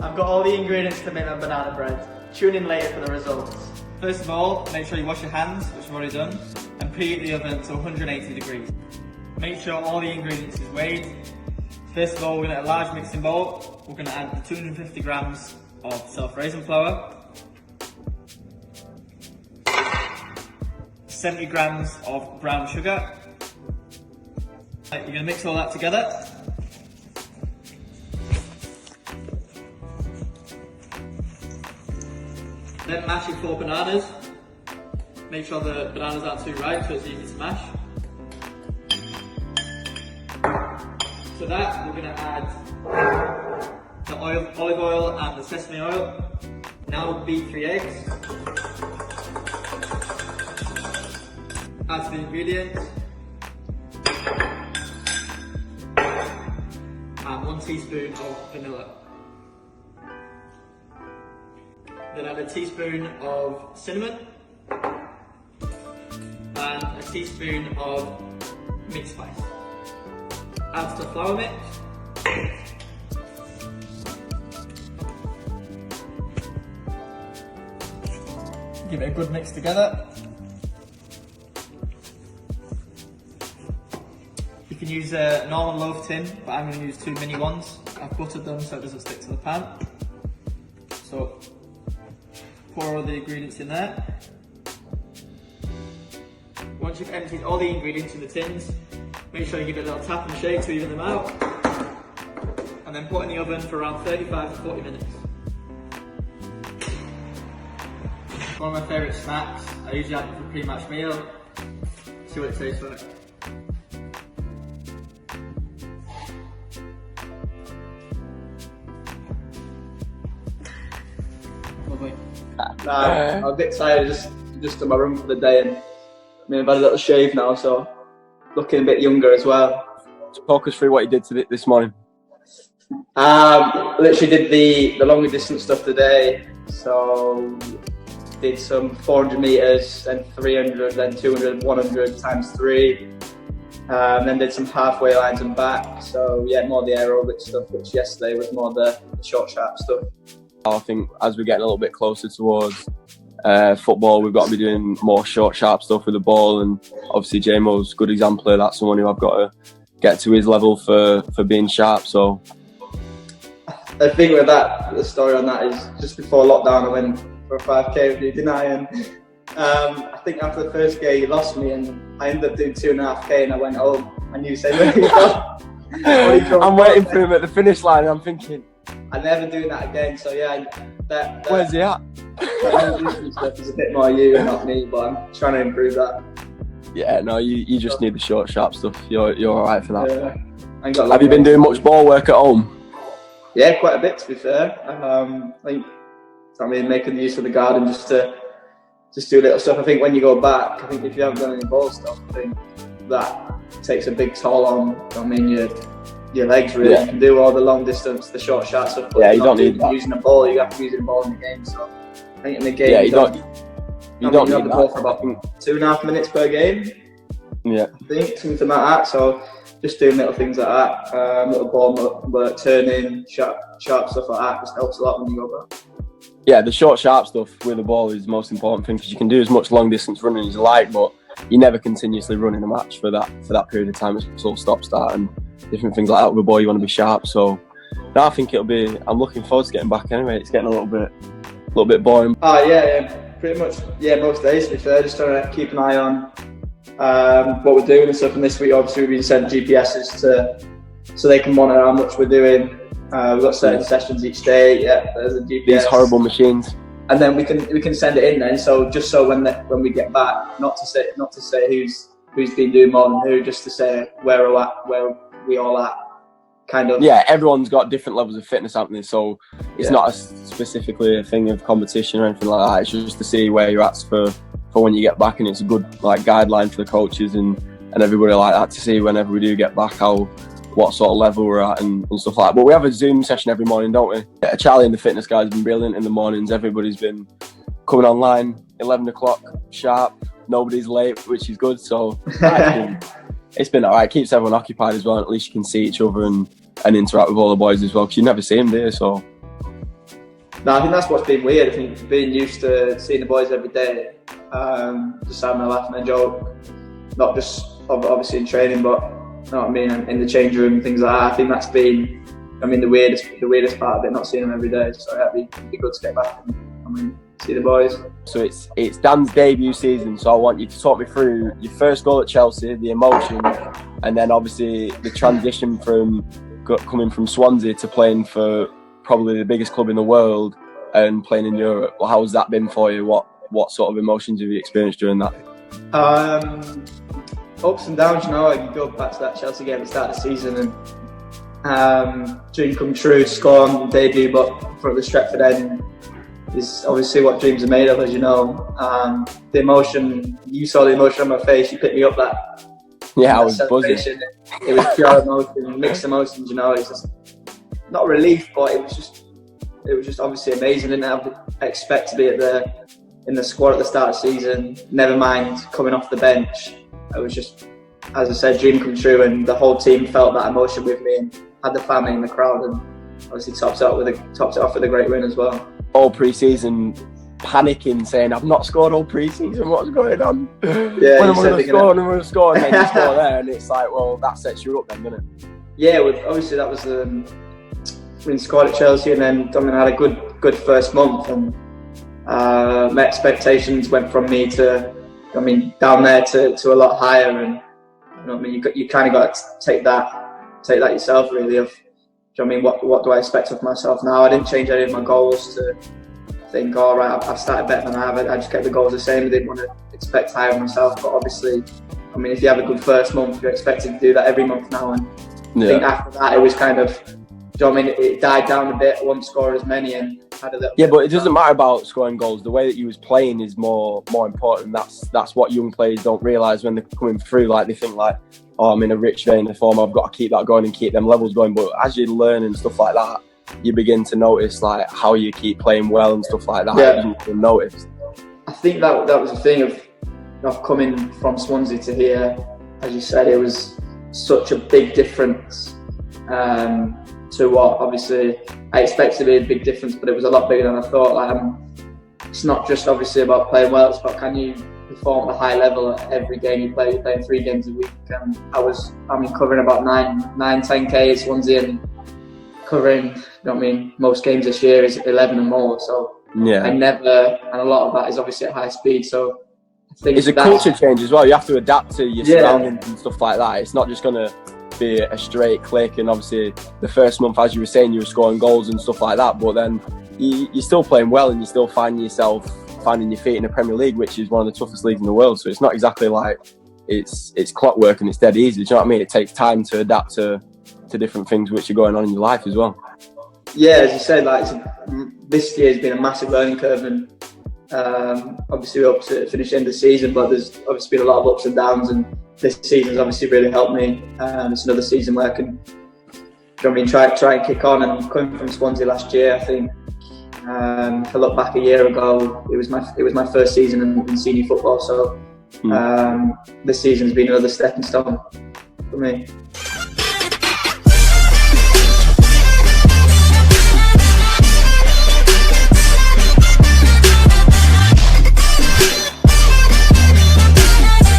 I've got all the ingredients to make my banana bread. Tune in later for the results. First of all, make sure you wash your hands, which I've already done, and preheat the oven to 180 degrees. Make sure all the ingredients is weighed. First of all, we're going to get a large mixing bowl. We're going to add 250 grams of self-raising flour, 70 grams of brown sugar. You're going to mix all that together. Then mash your 4 bananas. Make sure the bananas aren't too ripe so it's easy to mash. To that, we're going to add the olive oil and the sesame oil. Now beat 3 eggs. Add the ingredients. And 1 teaspoon of vanilla. Then add a teaspoon of cinnamon and a teaspoon of mint spice. Add to the flour mix. Give it a good mix together. You can use a normal loaf tin, but I'm going to use 2 mini ones. I've buttered them so it doesn't stick to the pan. So pour all the ingredients in there. Once you've emptied all the ingredients in the tins, make sure you give it a little tap and shake to even them out. And then put in the oven for around 35 to 40 minutes. One of my favourite snacks. I usually have it for a pre-match meal. See what it tastes like. Lovely. I'm a bit tired, just in my room for the day, and I've had a little shave now, so looking a bit younger as well. Talk us through what you did this morning. Literally did the longer distance stuff today, so did some 400 metres, then 300, then 200, 100 times 3. Then did some halfway lines and back, so yeah, more the aerobic stuff, which yesterday was more the short, sharp stuff. I think as we're getting a little bit closer towards football, we've got to be doing more short, sharp stuff with the ball, and obviously JMO's a good example of that, someone who I've got to get to his level for being sharp. So I think with that, the story on that is just before lockdown I went for a 5k with you, didn't I? And I think after the first game you lost me, and I ended up doing 2.5k, and I went home and you said, where you go? I'm waiting for him at the finish line and I'm thinking, I'm never doing that again. So yeah, that where's he at? that stuff is a bit more you and not me, but I'm trying to improve that. Yeah, no, you just need the short, sharp stuff. You're alright for that. Yeah. Have you been doing much ball work at home? Yeah, quite a bit, to be fair. I think making use of the garden just to do little stuff. I think when you go back, I think if you haven't done any ball stuff, I think that takes a big toll on your legs really. Yeah. You can do all the long distance, the short, sharp stuff, but you don't need that. Using a ball, you have to be using a ball in the game. So I think in the game, yeah, you don't have the ball for about 2.5 minutes per game. Yeah, I think something like that. So just doing little things like that, little ball work, turning, sharp stuff like that, just helps a lot when you go back. Yeah, the short, sharp stuff with the ball is the most important thing, because you can do as much long distance running as you like, but you never continuously run in a match for that period of time. It's all stop start and different things like that. With a ball, you want to be sharp. So no, I think I'm looking forward to getting back anyway. It's getting a little bit boring. Yeah, pretty much. Yeah, most days, to be fair. Just trying to keep an eye on what we're doing and stuff. And this week, obviously, we've been sent GPSs so they can monitor how much we're doing. We've got certain sessions each day. Yeah, there's a GPS. These horrible machines. And then we can send it in then. So just so when we get back, not to say who's been doing more than who, just to say where we all at. Kind of. Yeah, everyone's got different levels of fitness happening, so it's not specifically a thing of competition or anything like that. It's just to see where you're at for when you get back, and it's a good guideline for the coaches and everybody like that to see whenever we do get back what sort of level we're at and stuff like that. But we have a Zoom session every morning, don't we? Yeah, Charlie and the fitness guys have been brilliant in the mornings. Everybody's been coming online 11 o'clock sharp. Nobody's late, which is good. So it's been alright. Keeps everyone occupied as well. And at least you can see each other and interact with all the boys as well, because you never see them there. So No, I think that's what's been weird. I think being used to seeing the boys every day, just having a laugh and a joke, not just obviously in training, but you know what I mean, in the change room, things like that. I think that's been, the weirdest part of it, not seeing them every day. So it'd be good to get back and see the boys. So it's Dan's debut season, so I want you to talk me through your first goal at Chelsea, the emotion, and then obviously the transition from coming from Swansea to playing for probably the biggest club in the world and playing in Europe. Well, how's that been for you? What sort of emotions have you experienced during that? Ups and downs, you go back to that Chelsea game at the start of the season and dream come true, score on debut, but in front of the Stretford end is obviously what dreams are made of, as you know. The emotion, you saw the emotion on my face, you picked me up that. Yeah, I was buzzing. It was pure emotion, mixed emotions, It's just not relief, but it was just obviously amazing. I didn't expect to be in the squad at the start of the season, never mind coming off the bench. It was just, as I said, dream come true, and the whole team felt that emotion with me and had the family in the crowd, and obviously topped it off with a great win as well. All pre-season panicking, saying I've not scored all pre-season, what's going on? Yeah, when am I going to score? And then you score there, and it's like, well, that sets you up then, doesn't it? Yeah, obviously that was when scored at Chelsea, and then I had a good first month, and my expectations went from me to, down there to a lot higher, and you kind of got to take that yourself, really. Of, what do I expect of myself now? I didn't change any of my goals to think, all right, I've started better than I have. I just kept the goals the same. I didn't want to expect higher of myself, but obviously, if you have a good first month, you're expected to do that every month now, and I think after that it was kind of, it died down a bit. I wouldn't score as many, and had a little. Yeah, but it doesn't matter about scoring goals. The way that you was playing is more important. That's what young players don't realise when they're coming through. Like, they think like, oh, I'm in a rich vein of form, I've got to keep that going and keep them levels going. But as you learn and stuff like that, you begin to notice like how you keep playing well and stuff like that. Yeah. You didn't even notice. I think that was the thing of coming from Swansea to here. As you said, it was such a big difference to what obviously I expected to be a big difference, but it was a lot bigger than I thought. Like, it's not just obviously about playing well, it's about can you perform at a high level at every game you play. You're playing 3 games a week, and I'm covering about 9-10k at Swansea, and covering most games this year is 11 and more. So yeah, and a lot of that is obviously at high speed. So I think it's a culture change as well. You have to adapt to your surroundings and stuff like that. It's not just gonna be a straight click, and obviously the first month, as you were saying, you were scoring goals and stuff like that, but then you're still playing well, and you still find yourself finding your feet in the Premier League, which is one of the toughest leagues in the world. So it's not exactly like it's clockwork and it's dead easy. Do you know what I mean? It takes time to adapt to different things which are going on in your life as well. Yeah, as you said, like this year has been a massive learning curve, and obviously we're up to finish the end of the season, but there's obviously been a lot of ups and downs, and this season's obviously really helped me. It's another season where I can try and kick on, and coming from Swansea last year, I think if I look back a year ago, it was my first season in senior football, so this season's been another stepping stone for me.